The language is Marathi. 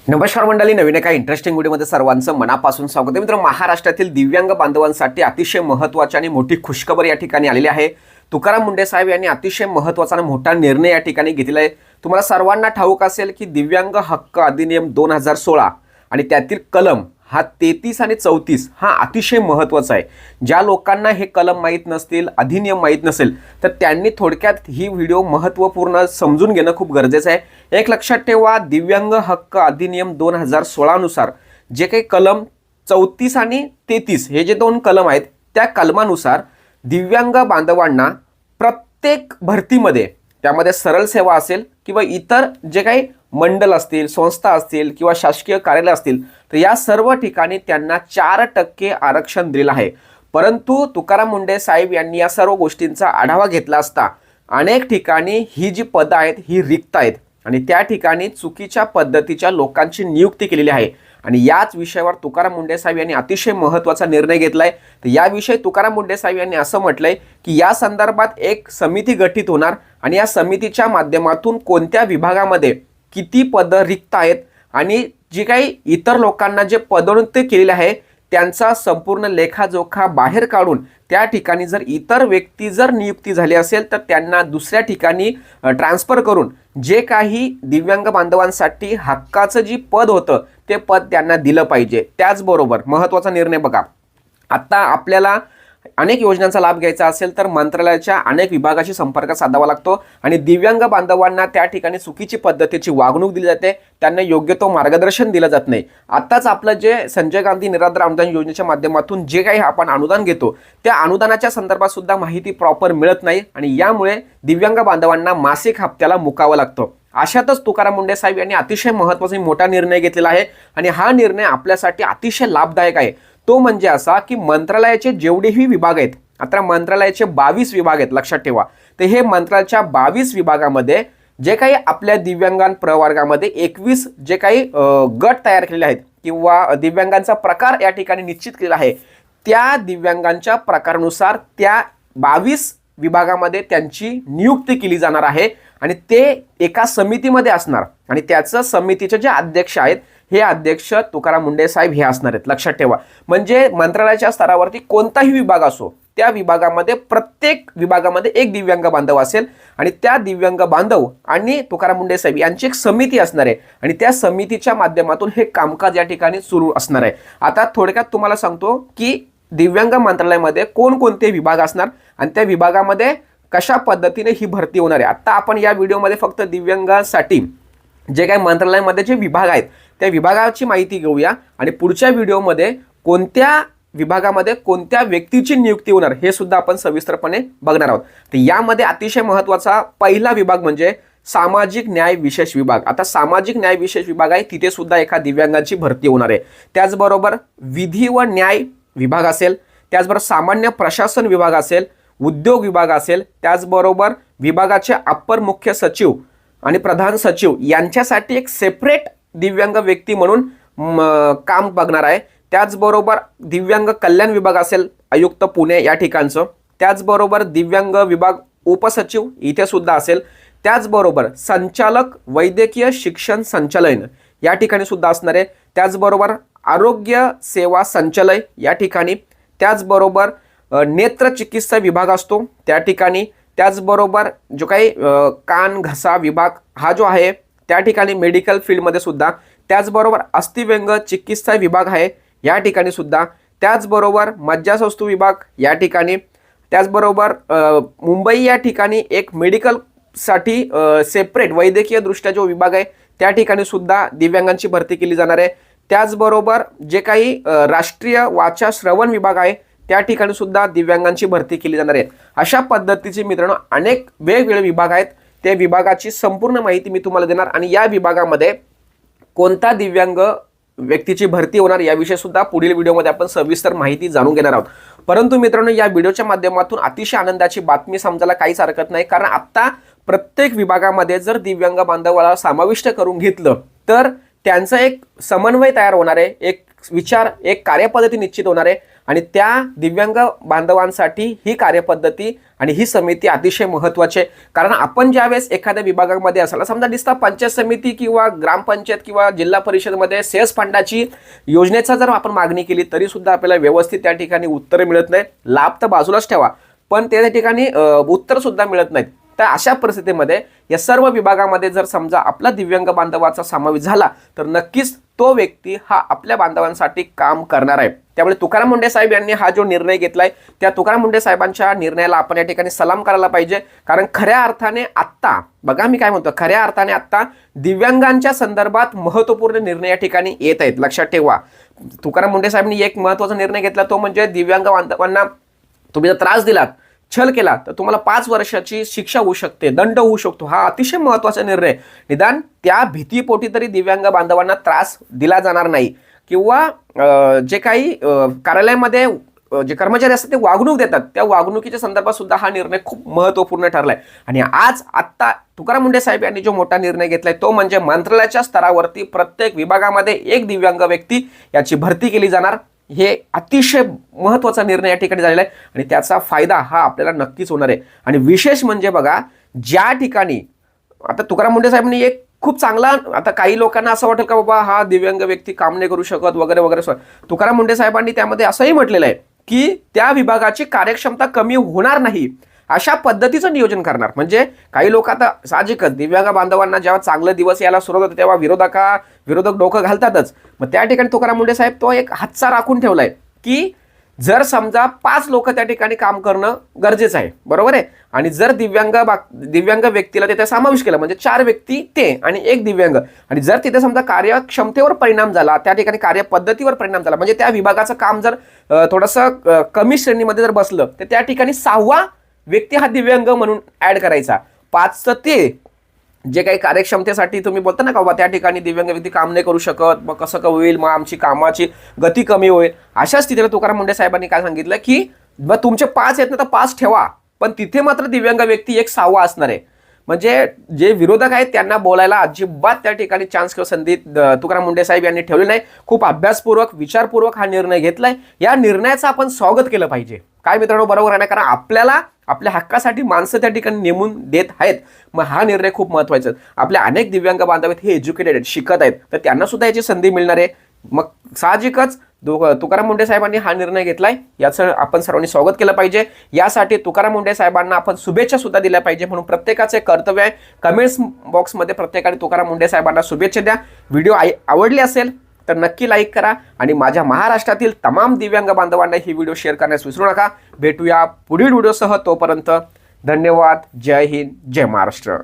नमस्कार मंडळी, नवीन एका इंटरेस्टिंग व्हिडिओमध्ये सर्वांचं मनापासून स्वागत आहे. मित्र, महाराष्ट्रातील दिव्यांग बांधवांसाठी अतिशय महत्त्वाची आणि मोठी खुशखबर या ठिकाणी आलेली आहे. तुकाराम मुंढे साहेब यांनी अतिशय महत्त्वाचा आणि मोठा निर्णय या ठिकाणी घेतलेला आहे. तुम्हाला सर्वांना ठाऊक असेल की दिव्यांग हक्क अधिनियम 2016 आणि त्यातील कलम हा 33 आणि 34 हा अतिशय महत्त्वाचा आहे. ज्या लोकांना हे कलम माहीत नसतील, अधिनियम माहीत नसेल, तर त्यांनी थोडक्यात ही व्हिडिओ महत्त्वपूर्ण समजून घेणं खूप गरजेचं आहे. एक लक्षात ठेवा, दिव्यांग हक्क अधिनियम 2016 नुसार जे काही कलम 34 आणि 33 हे जे दोन कलम आहेत, त्या कलमानुसार दिव्यांग बांधवांना प्रत्येक भरतीमध्ये, त्यामध्ये सरळ सेवा असेल किंवा इतर जे काही मंडल असतील, संस्था असतील किंवा शासकीय कार्यालय असतील, तर या सर्व ठिकाणी त्यांना 4% आरक्षण दिलेलं आहे. परंतु तुकाराम मुंढे साहेब यांनी या सर्व गोष्टींचा आढावा घेतला असता अनेक ठिकाणी ही जी पदं आहेत ही रिक्त आहेत आणि त्या ठिकाणी चुकीच्या पद्धतीच्या लोकांची नियुक्ती केलेली आहे. आणि याच विषयावर तुकाराम मुंढे साहेब यांनी अतिशय महत्त्वाचा निर्णय घेतलाय. तर याविषयी तुकाराम मुंढे साहेब यांनी असं म्हटलंय की या संदर्भात एक समिती गठीत होणार आणि या समितीच्या माध्यमातून कोणत्या विभागामध्ये किती पदं रिक्त आहेत आणि जी काही इतर लोकांना जे पदोन्नती केलेली आहे त्यांचा संपूर्ण लेखाजोखा बाहेर काढून त्या ठिकाणी जर इतर व्यक्ती जर नियुक्ती झाली असेल तर त्यांना दुसऱ्या ठिकाणी ट्रान्सफर करून जे काही दिव्यांग बांधवांसाठी हक्काचं जी पद होतं ते पद त्यांना दिलं पाहिजे. त्याचबरोबर महत्त्वाचा निर्णय बघा, आता आपल्याला अनेक योजनांचा लाभ घ्यायचा असेल तर मंत्रालयाच्या अनेक विभागाशी संपर्क साधावा लागतो आणि दिव्यांग बांधवांना त्या ठिकाणी चुकीची पद्धतीची वागणूक दिली जाते, त्यांना योग्य तो मार्गदर्शन दिलं जात नाही. आताच आपलं जे संजय गांधी निराधार अनुदान योजनेच्या माध्यमातून जे काही आपण अनुदान घेतो त्या अनुदानाच्या संदर्भात सुद्धा माहिती प्रॉपर मिळत नाही आणि यामुळे दिव्यांग बांधवांना मासिक हप्त्याला मुकावं लागतं. अशातच तुकाराम मुंढे साहेब यांनी अतिशय महत्त्वाचा मोठा निर्णय घेतलेला आहे आणि हा निर्णय आपल्यासाठी अतिशय लाभदायक आहे. तो म्हणजे असा की मंत्रालयाचे जेवढेही विभाग आहेत, आता मंत्रालयाचे 22 विभाग आहेत लक्षात ठेवा, तर हे मंत्रालयाच्या 22 विभागामध्ये जे काही आपल्या दिव्यांगां प्रवर्गामध्ये 21 जे काही गट तयार केलेले आहेत किंवा दिव्यांगांचा प्रकार या ठिकाणी निश्चित केलेला आहे, त्या दिव्यांगांच्या प्रकारानुसार त्या 22 विभागामध्ये त्यांची नियुक्ती केली जाणार आहे आणि ते एका समितीमध्ये असणार आणि त्याचं समितीचे जे अध्यक्ष आहेत हे अध्यक्ष तुकाराम मुंढे साहेब हे असणार आहेत. लक्षात ठेवा, म्हणजे मंत्रालयाच्या स्तरावरती कोणताही विभाग असो त्या विभागामध्ये प्रत्येक विभागामध्ये एक दिव्यांग बांधव असेल आणि त्या दिव्यांग बांधव आणि तुकाराम मुंढे साहेब यांची एक समिती असणार आहे आणि त्या समितीच्या माध्यमातून हे कामकाज या ठिकाणी सुरू असणार आहे. आता थोडक्यात तुम्हाला सांगतो की दिव्यांग मंत्रालयामध्ये कोणकोणते विभाग असणार आणि त्या विभागामध्ये कशा पद्धतीने ही भरती होणार आहे. आता आपण या व्हिडिओमध्ये फक्त दिव्यांगासाठी जे काही मंत्रालयामध्ये जे विभाग आहेत त्या विभागाची माहिती घेऊया आणि पुढच्या व्हिडिओमध्ये कोणत्या विभागामध्ये कोणत्या व्यक्तीची नियुक्ती होणार हे सुद्धा आपण सविस्तरपणे बघणार आहोत. तर यामध्ये अतिशय महत्त्वाचा पहिला विभाग म्हणजे सामाजिक न्याय विशेष विभाग. आता सामाजिक न्याय विशेष विभाग आहे, तिथे सुद्धा एका दिव्यांगाची भरती होणार आहे. त्याचबरोबर विधी व न्याय विभाग असेल, त्याचबरोबर सामान्य प्रशासन विभाग असेल, उद्योग विभाग असेल, त्याचबरोबर विभागाचे अप्पर मुख्य सचिव आणि प्रधान सचिव यांच्यासाठी एक सेपरेट दिव्यांग व्यक्ती म्हणून काम बघणार आहे. त्याचबरोबर दिव्यांग कल्याण विभाग असेल, आयुक्त पुणे या ठिकाणचं, त्याचबरोबर दिव्यांग विभाग उपसचिव इथे सुद्धा असेल, त्याचबरोबर संचालक वैद्यकीय शिक्षण संचालय या ठिकाणी सुद्धा असणार आहे, त्याचबरोबर आरोग्य सेवा संचालय या ठिकाणी, त्याचबरोबर नेत्र चिकित्सा विभाग असतो त्या ठिकाणी, त्याचबरोबर जो काही कान घसा विभाग हा जो आहे त्या ठिकाणी मेडिकल फील्डमध्ये सुद्धा, त्याचबरोबर अस्थिव्यंग चिकित्सा विभाग आहे या ठिकाणी सुद्धा, त्याचबरोबर मज्जासंस्था विभाग या ठिकाणी, त्याचबरोबर मुंबई या ठिकाणी एक मेडिकलसाठी सेपरेट वैद्यकीय दृष्ट्या जो विभाग आहे त्या ठिकाणी सुद्धा दिव्यांगांची भरती केली जाणार आहे. त्याचबरोबर जे काही राष्ट्रीय वाचा श्रवण विभाग आहे त्या ठिकाणी सुद्धा दिव्यांगांची भरती केली जाणार आहे. अशा पद्धतीचे मित्रांनो अनेक वेगवेगळे विभाग आहेत, त्या विभागाची संपूर्ण माहिती मी तुम्हाला देणार आणि या विभागामध्ये कोणता दिव्यांग व्यक्तीची भरती होणार याविषयी सुद्धा पुढील व्हिडिओमध्ये आपण सविस्तर माहिती जाणून घेणार आहोत. परंतु मित्रांनो, या व्हिडिओच्या माध्यमातून अतिशय आनंदाची बातमी समजायला काहीच हरकत नाही, कारण आता प्रत्येक विभागामध्ये जर दिव्यांग बांधवाला समाविष्ट करून घेतलं तर त्यांचा एक समन्वय तयार होणार आहे, एक विचार, एक कार्यपद्धती निश्चित होणार आहे आणि त्या दिव्यांग बांधवांसाठी ही कार्यपद्धती आणि ही समिती अतिशय महत्त्वाची आहे. कारण आपण ज्यावेळेस एखाद्या विभागामध्ये असाल, समजा दिसता पंचायत समिती किंवा ग्रामपंचायत किंवा जिल्हा परिषदमध्ये सेल्स फंडाची योजनेचा जर आपण मागणी केली तरी सुद्धा आपल्याला व्यवस्थित त्या ठिकाणी उत्तर मिळत नाही. लाभ तर बाजूलाच ठेवा, पण त्या ठिकाणी उत्तर सुद्धा मिळत नाहीत. तर अशा परिस्थितीमध्ये या सर्व विभागामध्ये जर समजा आपला दिव्यांग बांधवाचा समावेश झाला तर नक्कीच तो व्यक्ती हा आपल्या बांधवांसाठी काम करणार आहे. त्यामुळे तुकाराम मुंढे साहेब यांनी हा जो निर्णय घेतलाय त्या तुकाराम मुंढे साहेबांच्या निर्णयाला आपण या ठिकाणी सलाम करायला पाहिजे. कारण खऱ्या अर्थाने आत्ता बघा मी काय म्हणतो, खऱ्या अर्थाने आत्ता दिव्यांगांच्या संदर्भात महत्त्वपूर्ण निर्णय या ठिकाणी येत आहेत. लक्षात ठेवा, तुकाराम मुंढे साहेबांनी एक महत्त्वाचा निर्णय घेतला, तो म्हणजे दिव्यांग बांधवांना तुम्ही जर त्रास दिलात, छल केला तर तुम्हाला 5 वर्षाची शिक्षा होऊ शकते, दंड होऊ शकतो. हा अतिशय महत्त्वाचा निर्णय. निदान त्या भीतीपोटी तरी दिव्यांग बांधवांना त्रास दिला जाणार नाही किंवा जे काही कार्यालयामध्ये जे कर्मचारी असतात ते वागणूक देतात त्या वागणुकीच्या संदर्भात सुद्धा हा निर्णय खूप महत्त्वपूर्ण ठरलाय. आणि आत्ता तुकाराम मुंढे साहेब यांनी जो मोठा निर्णय घेतलाय तो म्हणजे मंत्रालयाच्या स्तरावरती प्रत्येक विभागामध्ये एक दिव्यांग व्यक्ती याची भरती केली जाणार. हे अतिशय महत्त्वाचा निर्णय या ठिकाणी झालेला आहे आणि त्याचा फायदा हा आपल्याला नक्कीच होणार आहे. आणि विशेष म्हणजे बघा, ज्या ठिकाणी आता तुकाराम मुंढे साहेबांनी एक खूप चांगला, आता काही लोकांना असं वाटेल का बाबा हा दिव्यांग व्यक्ती काम नाही करू शकत वगैरे वगैरे, तुकाराम मुंढे साहेबांनी त्यामध्ये असंही म्हटलेलं आहे की त्या विभागाची कार्यक्षमता कमी होणार नाही अशा पद्धतीचं नियोजन करणार. म्हणजे काही लोक आता साहजिकच दिव्यांग बांधवांना जेव्हा चांगले दिवस यायला सुरुवात होते तेव्हा विरोधक डोकं घालतातच. मग त्या ठिकाणी तुकाराम मुंढे साहेब तो एक हातचा राखून ठेवलाय की जर समजा 5 लोक त्या ठिकाणी काम करणं गरजेचं आहे, बरोबर आहे, आणि जर दिव्यांग व्यक्तीला तिथे समावेश केला म्हणजे 4 व्यक्ती ते आणि 1 दिव्यांग, आणि जर तिथे समजा कार्यक्षमतेवर परिणाम झाला, त्या ठिकाणी कार्यपद्धतीवर परिणाम झाला, म्हणजे त्या विभागाचं काम जर थोडंसं कमी श्रेणीमध्ये जर बसलं तर त्या ठिकाणी 6वा व्यक्ती हा दिव्यांग म्हणून ऍड करायचा. 5चं ते जे काही कार्यक्षमतेसाठी तुम्ही बोलता ना का बाबा त्या ठिकाणी दिव्यांग व्यक्ती काम नाही करू शकत, मग कसं का होईल, मग आमची कामाची गती कमी होईल. अशा स्थितीला तुकाराम मुंढे साहेबांनी काय सांगितलं की मग तुमचे 5 आहेत ना तर 5 ठेवा, पण तिथे मात्र दिव्यांग व्यक्ती एक 6वा असणार आहे. म्हणजे जे विरोधक आहेत त्यांना बोलायला अजिबात त्या ठिकाणी चान्स किंवा संधी तुकाराम मुंढे साहेब यांनी ठेवली नाही. खूप अभ्यासपूर्वक विचारपूर्वक हा निर्णय घेतलाय. या निर्णयाचं आपण स्वागत केलं पाहिजे. काय मित्रांनो, बरोबर आहे ना, कारण आपल्याला आपल्या हक्कासाठी माणसं त्या ठिकाणी नेमून देत आहेत. मग हा निर्णय खूप महत्त्वाचा आहे. आपल्या अनेक दिव्यांग बांधव आहेत, हे एज्युकेटेड आहेत, शिकत आहेत, तर त्यांना सुद्धा याची संधी मिळणार आहे. मग साहजिकच तुकाराम मुंढे साहेबांनी हा निर्णय घेतलाय, याचं आपण सर्वांनी स्वागत केलं पाहिजे. यासाठी तुकाराम मुंढे साहेबांना आपण शुभेच्छा सुद्धा दिल्या पाहिजे. म्हणून प्रत्येकाचे कर्तव्य आहे कमेंट्स बॉक्समध्ये प्रत्येकाने तुकाराम मुंढे साहेबांना शुभेच्छा द्या. व्हिडिओ आवडली असेल तर नक्की लाईक करा आणि माझ्या महाराष्ट्रातील तमाम दिव्यांग बांधवांना ही व्हिडिओ शेअर करण्यास विसरू नका. भेटूया पुढील व्हिडिओसह. तोपर्यंत धन्यवाद. जय हिंद, जय महाराष्ट्र.